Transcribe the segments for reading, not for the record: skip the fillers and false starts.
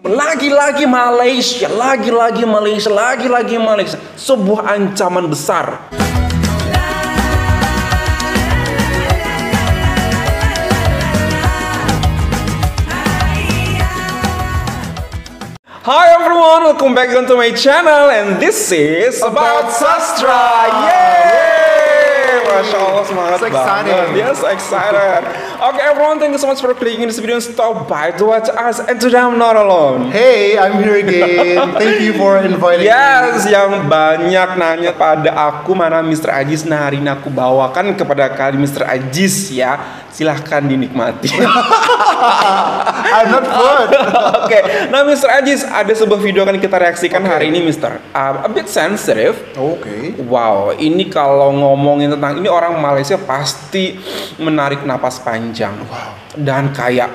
Lagi-lagi Malaysia, lagi-lagi Malaysia, lagi-lagi Malaysia. Sebuah ancaman besar. Hi everyone, welcome back onto my channel, and this is About Sastra. Yay! Masya Allah, semangat banget. Yes, excited. Okay everyone, thank you so much for clicking this video and stop by to watch us. And today I'm not alone. Hey, I'm here again. Thank you for inviting me. Yes, yang banyak nanya pada aku mana Mr. Ajis. Nah, hari ini aku bawakan kepada kalian Mr. Ajis ya. Silahkan dinikmati. I'm not food. Oke, nah Mr. Ajis, ada sebuah video akan kita reaksikan hari ini Mr. A bit sensitive. Oke. Wow, ini kalau ngomongin tentang ini orang Malaysia pasti menarik napas panjang. Wow. Dan kayak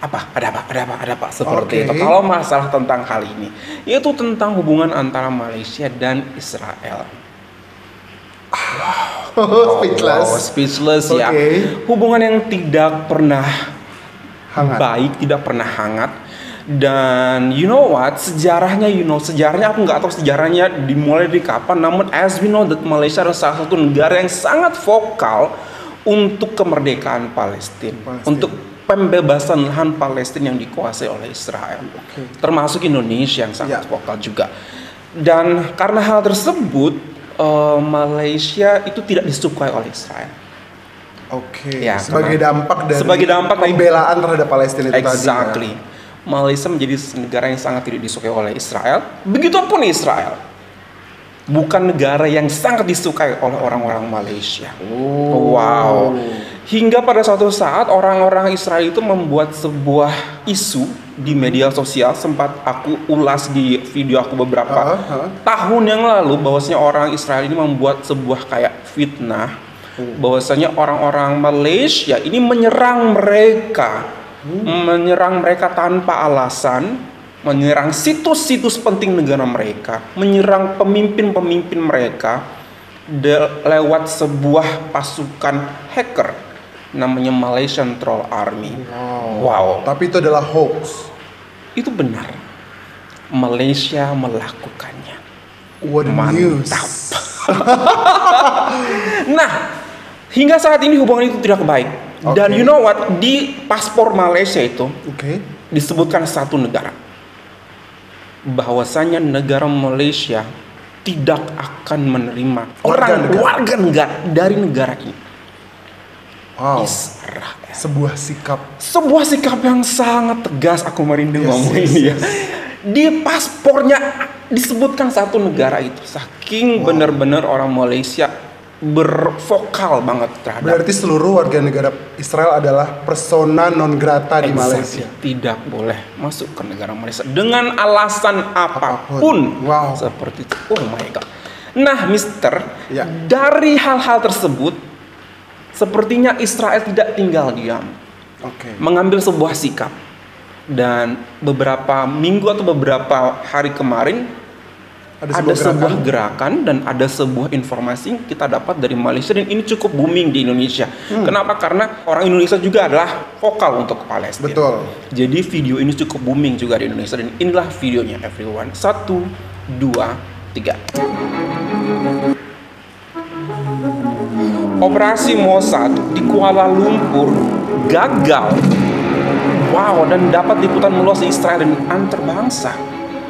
ada apa seperti itu. Oke. Kalau masalah tentang hal ini, yaitu tentang hubungan antara Malaysia dan Israel. Speechless. Wow, speechless ya. Oke. Hubungan yang tidak pernah Hangat. baik, tidak pernah hangat. Dan you know what, sejarahnya aku nggak tahu sejarahnya dimulai dari kapan. Namun as we know that Malaysia adalah salah satu negara yang sangat vokal untuk kemerdekaan Palestina. Untuk pembebasan lahan Palestina yang dikuasai oleh Israel. Termasuk Indonesia yang sangat vokal juga. Dan karena hal tersebut Malaysia itu tidak disukai oleh Israel. Oke. Ya, sebagai dampak dari pembelaan terhadap Palestina itu exactly. tadi. Malaysia menjadi negara yang sangat tidak disukai oleh Israel. Begitupun Israel. Bukan negara yang sangat disukai oleh orang-orang Malaysia. Wow. Hingga pada suatu saat orang-orang Israel itu membuat sebuah isu di media sosial. Sempat aku ulas di video aku beberapa tahun yang lalu, bahwasanya orang Israel ini membuat sebuah kayak fitnah, bahwasanya orang-orang Malaysia ini menyerang mereka tanpa alasan, menyerang situs-situs penting negara mereka, menyerang pemimpin-pemimpin mereka lewat sebuah pasukan hacker namanya Malaysian Troll Army. Wow. Tapi itu adalah hoax. Itu benar. Malaysia melakukannya. What mantap. Nah, hingga saat ini hubungan itu tidak baik. Dan you know what, di paspor Malaysia itu disebutkan satu negara, bahwasanya negara Malaysia tidak akan menerima warga negara dari negara ini. Israel. Sebuah sikap yang sangat tegas. Aku merinding ngomong ini ya. Di paspornya disebutkan satu negara itu. Saking benar-benar orang Malaysia bervokal banget terhadap. Berarti seluruh warga negara Israel adalah persona non grata di Malaysia. Tidak boleh masuk ke negara Malaysia dengan alasan apapun. Wow. Seperti itu. Oh my god. Nah, Mister, dari hal-hal tersebut, sepertinya Israel tidak tinggal diam. Mengambil sebuah sikap. Dan beberapa minggu atau beberapa hari kemarin ada sebuah gerakan dan ada sebuah informasi yang kita dapat dari Malaysia, dan ini cukup booming di Indonesia. Kenapa? Karena orang Indonesia juga adalah vokal untuk Palestina. Betul. Jadi video ini cukup booming juga di Indonesia, dan inilah videonya everyone. 1, 2, 3. Operasi Mossad di Kuala Lumpur gagal. Wow, dan dapat liputan meluas di Israel dan antar bangsa.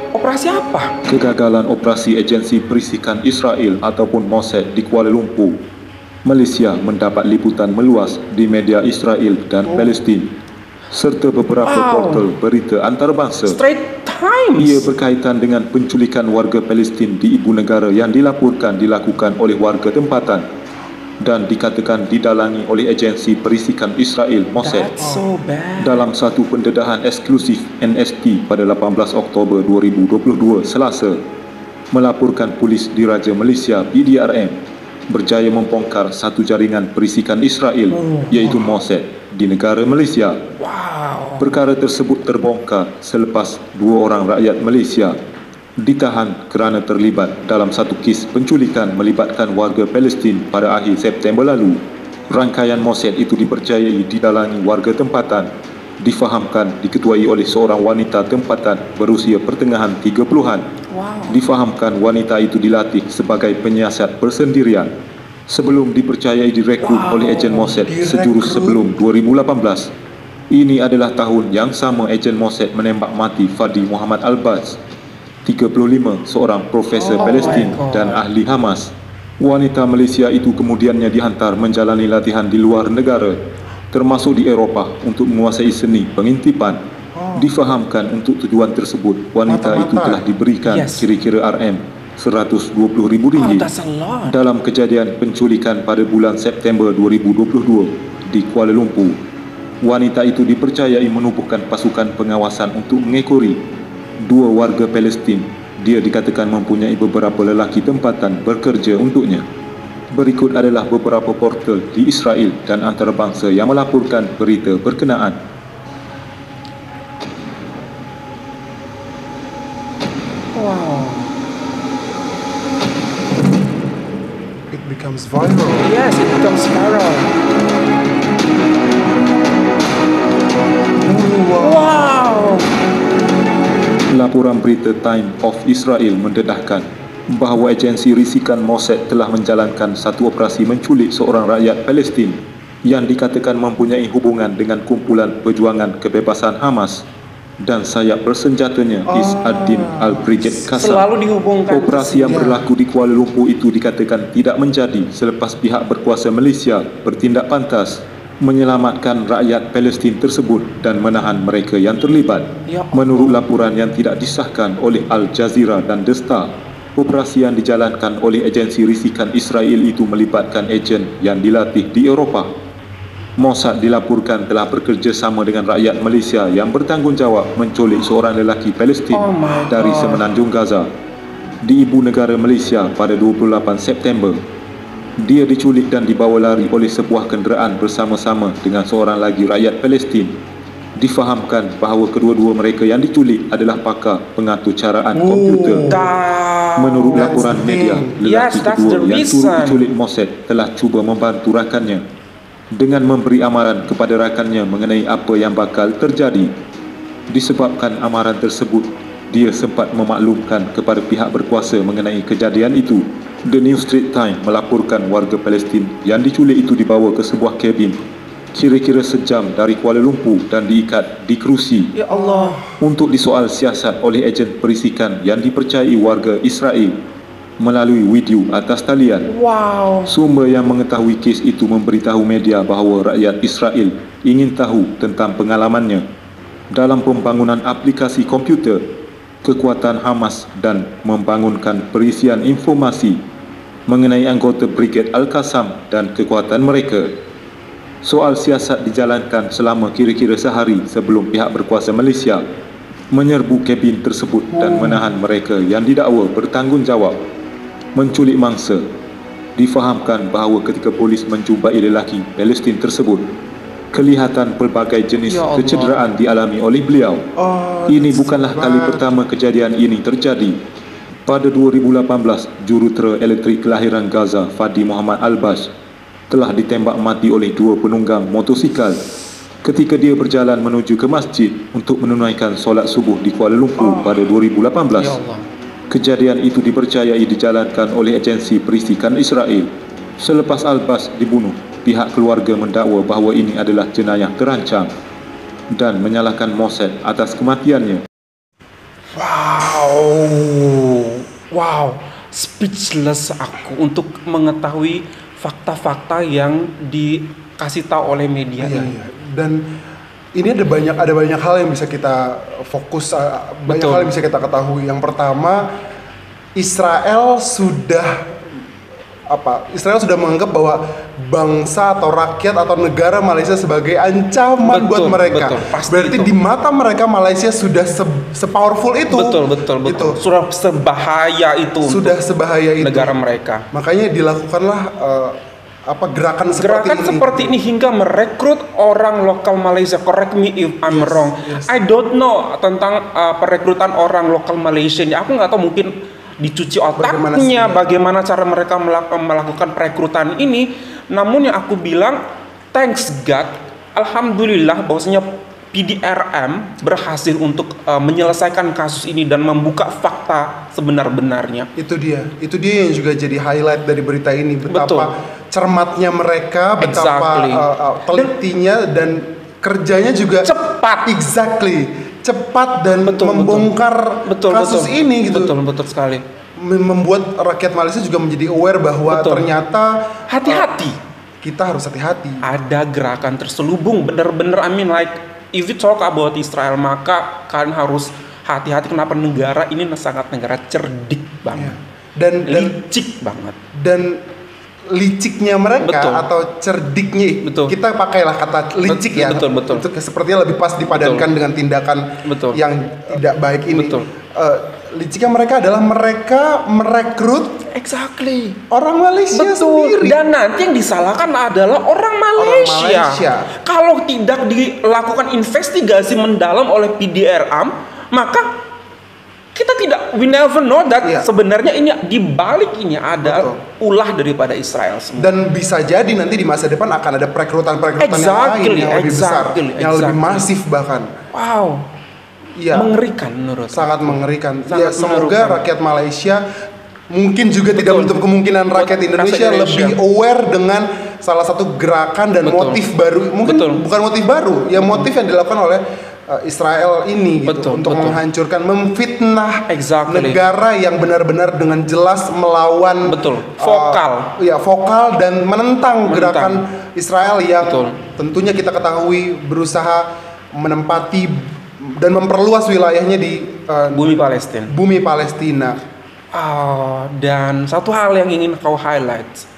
Operasi apa? Kegagalan operasi agensi perisikan Israel ataupun Mossad di Kuala Lumpur, Malaysia mendapat liputan meluas di media Israel dan Palestin, serta beberapa portal berita antarabangsa. Straits Times. Ia berkaitan dengan penculikan warga Palestin di ibu negara yang dilaporkan dilakukan oleh warga tempatan dan dikatakan didalangi oleh agensi perisikan Israel Mossad. Dalam satu pendedahan eksklusif NST pada 18 Oktober 2022 Selasa, melaporkan polis diraja Malaysia PDRM berjaya membongkar satu jaringan perisikan Israel iaitu Mossad di negara Malaysia. Perkara tersebut terbongkar selepas 2 orang rakyat Malaysia ditahan kerana terlibat dalam satu kes penculikan melibatkan warga Palestin pada akhir September lalu. Rangkaian Mossad itu dipercayai didalangi warga tempatan Difahamkan diketuai oleh seorang wanita tempatan berusia pertengahan 30-an. Difahamkan wanita itu dilatih sebagai penyiasat bersendirian sebelum dipercayai direkrut oleh ejen Mossad sejurus sebelum 2018. Ini adalah tahun yang sama ejen Mossad menembak mati Fadi Muhammad Al-Baz, 35, seorang profesor Palestin dan ahli Hamas. Wanita Malaysia itu kemudiannya dihantar menjalani latihan di luar negara, termasuk di Eropah, untuk menguasai seni pengintipan. Difahamkan untuk tujuan tersebut, wanita itu telah diberikan kira-kira RM120,000 dalam kejadian penculikan pada bulan September 2022 di Kuala Lumpur. Wanita itu dipercayai menubuhkan pasukan pengawasan untuk mengekori 2 warga Palestin. Dia dikatakan mempunyai beberapa lelaki tempatan bekerja untuknya. Berikut adalah beberapa portal di Israel dan antarabangsa yang melaporkan berita berkenaan. It becomes viral. Yes, it becomes viral. Wow. Laporan berita Time of Israel mendedahkan bahawa agensi risikan Mossad telah menjalankan satu operasi menculik seorang rakyat Palestin yang dikatakan mempunyai hubungan dengan kumpulan perjuangan kebebasan Hamas dan sayap bersenjatanya Is ad-Din al-Brigade Qassam. Selalu dihubungkan. Operasi yang berlaku di Kuala Lumpur itu dikatakan tidak menjadi selepas pihak berkuasa Malaysia bertindak pantas menyelamatkan rakyat Palestin tersebut dan menahan mereka yang terlibat. Menurut laporan yang tidak disahkan oleh Al Jazeera dan The Star, operasi yang dijalankan oleh agensi risikan Israel itu melibatkan ejen yang dilatih di Eropah. Mossad dilaporkan telah bekerjasama dengan rakyat Malaysia yang bertanggungjawab menculik seorang lelaki Palestin dari semenanjung Gaza di ibu negara Malaysia pada 28 September. Dia diculik dan dibawa lari oleh sebuah kenderaan bersama-sama dengan seorang lagi rakyat Palestin. Difahamkan bahawa kedua-dua mereka yang diculik adalah pakar pengatur caraan komputer. Menurut laporan media, lelaki kedua yang turut diculik Mossad telah cuba membantu rakannya dengan memberi amaran kepada rakannya mengenai apa yang bakal terjadi. Disebabkan amaran tersebut, dia sempat memaklumkan kepada pihak berkuasa mengenai kejadian itu. The New Straits Times melaporkan warga Palestin yang diculik itu dibawa ke sebuah kabin kira-kira sejam dari Kuala Lumpur dan diikat di kerusi untuk disoal siasat oleh ejen perisikan yang dipercayai warga Israel melalui video atas talian. Sumber yang mengetahui kes itu memberitahu media bahawa rakyat Israel ingin tahu tentang pengalamannya dalam pembangunan aplikasi komputer, kekuatan Hamas dan membangunkan perisian informasi mengenai anggota Brigade Al-Qassam dan kekuatan mereka. Soal siasat dijalankan selama kira-kira sehari sebelum pihak berkuasa Malaysia menyerbu kabin tersebut dan menahan mereka yang didakwa bertanggungjawab menculik mangsa. Difahamkan bahawa ketika polis menjumpai lelaki Palestin tersebut, kelihatan pelbagai jenis kecederaan dialami oleh beliau. Ini bukanlah kali pertama kejadian ini terjadi. Pada 2018, jurutera elektrik kelahiran Gaza, Fadi Muhammad Al-Baz, telah ditembak mati oleh 2 penunggang motosikal ketika dia berjalan menuju ke masjid untuk menunaikan solat subuh di Kuala Lumpur pada 2018. Kejadian itu dipercayai dijalankan oleh agensi perisikan Israel. Selepas Al-Baz dibunuh, pihak keluarga mendakwa bahawa ini adalah jenayah terancam dan menyalahkan Mossad atas kematiannya. Wow, speechless aku untuk mengetahui fakta-fakta yang dikasih tahu oleh media. Dan ini ada banyak hal yang bisa kita fokus, banyak hal yang bisa kita ketahui. Yang pertama, Israel sudah menganggap bahwa bangsa atau rakyat atau negara Malaysia sebagai ancaman buat mereka. Berarti di mata mereka Malaysia sudah se-powerful itu. Betul. Sudah sebahaya itu. Negara mereka. Makanya dilakukanlah gerakan seperti ini hingga merekrut orang lokal Malaysia. Correct me if I'm wrong. I don't know tentang perekrutan orang lokal Malaysia. Aku nggak tahu, mungkin dicuci otaknya bagaimana cara mereka melakukan perekrutan ini. Namun yang aku bilang, thanks God, alhamdulillah bahwasanya PDRM berhasil untuk menyelesaikan kasus ini dan membuka fakta sebenar-benarnya. Itu dia yang juga jadi highlight dari berita ini, betapa cermatnya mereka, betapa telitinya dan kerjanya juga cepat. Cepat dan membongkar kasus ini gitu. Betul sekali. Membuat rakyat Malaysia juga menjadi aware bahwa ternyata hati-hati. Kita harus hati-hati. Ada gerakan terselubung, benar-benar if you talk about Israel, maka kalian harus hati-hati. Kenapa? Negara ini sangat negara cerdik banget, dan licik banget. Dan liciknya mereka atau cerdiknya, kita pakailah kata licik ya. Betul. Itu sepertinya lebih pas dipadankan dengan tindakan yang tidak baik ini. Liciknya mereka adalah mereka merekrut orang Malaysia sendiri. Dan nanti yang disalahkan adalah orang Malaysia. Kalau tidak dilakukan investigasi mendalam oleh PDRM, maka we never know that sebenarnya ini dibalik ini ada ulah daripada Israel semua. Dan bisa jadi nanti di masa depan akan ada perekrutan yang lain yang lebih besar, yang lebih masif bahkan. Wow. Mengerikan menurut sangat mengerikan. Semoga rakyat Malaysia, mungkin juga tidak menutup kemungkinan rakyat Indonesia lebih aware dengan salah satu gerakan dan motif baru. Mungkin bukan motif baru, motif yang dilakukan oleh Israel ini untuk menghancurkan, memfitnah negara yang benar-benar dengan jelas melawan vokal dan menentang gerakan Israel yang tentunya kita ketahui berusaha menempati dan memperluas wilayahnya di bumi Palestina. Dan satu hal yang ingin kau highlight,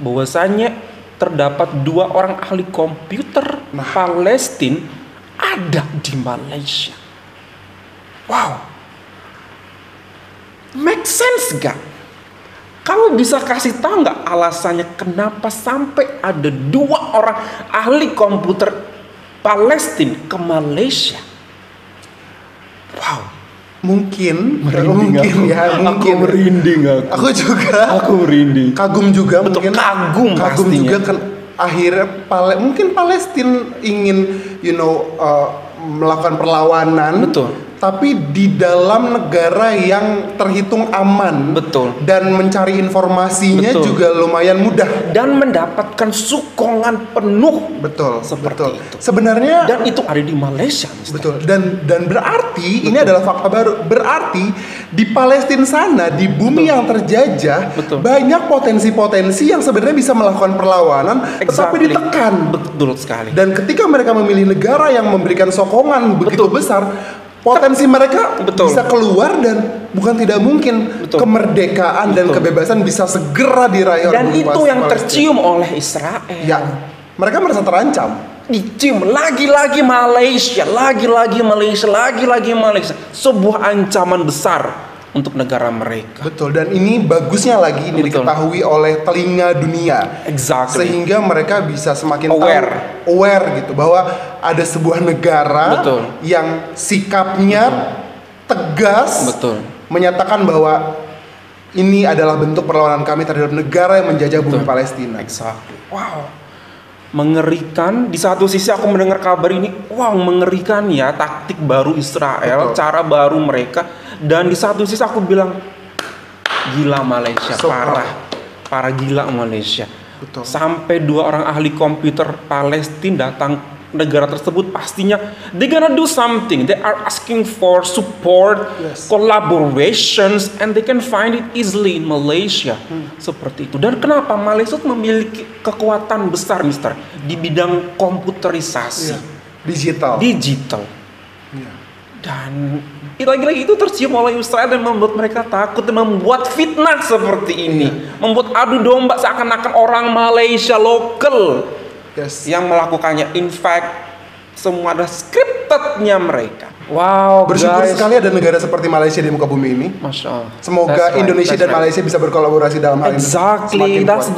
bahwasanya terdapat 2 orang ahli komputer Palestina ada di Malaysia. Wow, make sense gak? Kamu bisa kasih tahu nggak alasannya kenapa sampai ada 2 orang ahli komputer Palestina ke Malaysia? Wow, mungkin aku merinding. Aku juga. Aku merinding. Kagum juga. Kagum juga kan. Akhirnya mungkin Palestina ingin melakukan perlawanan. Tapi di dalam negara yang terhitung aman, dan mencari informasinya juga lumayan mudah dan mendapatkan sokongan penuh, seperti itu. Sebenarnya dan itu ada di Malaysia, dan berarti ini adalah fakta baru. Berarti di Palestina sana, di bumi yang terjajah, banyak potensi-potensi yang sebenarnya bisa melakukan perlawanan, tetapi ditekan. Betul sekali. Dan ketika mereka memilih negara yang memberikan sokongan begitu besar, potensi mereka bisa keluar, dan bukan tidak mungkin kemerdekaan dan kebebasan bisa segera diraih. Dan itu yang tercium oleh Israel. Mereka merasa terancam. Dicium lagi-lagi Malaysia. Sebuah ancaman besar untuk negara mereka. Dan ini bagusnya lagi ini diketahui oleh telinga dunia. Sehingga mereka bisa semakin aware gitu, bahwa ada sebuah negara yang sikapnya tegas, menyatakan bahwa ini adalah bentuk perlawanan kami terhadap negara yang menjajah bumi Palestina. Wow, mengerikan. Di satu sisi aku mendengar kabar ini, mengerikan ya, taktik baru Israel, cara baru mereka. Dan di satu sisi aku bilang, gila Malaysia, parah gila Malaysia. Sampai 2 orang ahli komputer Palestina datang negara tersebut, pastinya they gonna do something. They are asking for support, collaborations, and they can find it easily in Malaysia. Seperti itu. Dan kenapa Malaysia memiliki kekuatan besar, Mister, di bidang komputerisasi, digital. Dan lagi-lagi itu tercium oleh Israel dan membuat mereka takut dan membuat fitnah seperti ini, membuat adu domba seakan-akan orang Malaysia lokal yang melakukannya. In fact, semua ada scriptednya mereka. Wow, bersyukur sekali ada negara seperti Malaysia di muka bumi ini. Masya Allah. Semoga Indonesia dan Malaysia bisa berkolaborasi dalam hal ini. That's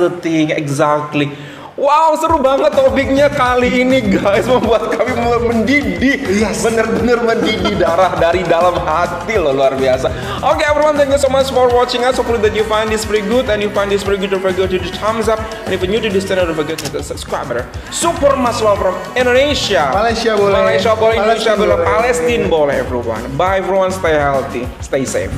the thing. Exactly. Wow, seru banget topiknya kali ini guys, membuat kami mendidih. Bener-bener mendidih darah dari dalam hati loh, luar biasa. Oke everyone, thank you so much for watching us. Hopefully that you find this pretty good, and you find this pretty good, don't forget to do thumbs up. And if you're new to this channel, don't forget to hit the subscriber. Super much love from Indonesia. Malaysia boleh. Malaysia boleh, Indonesia boleh, Palestine boleh everyone. Bye everyone, stay healthy, stay safe.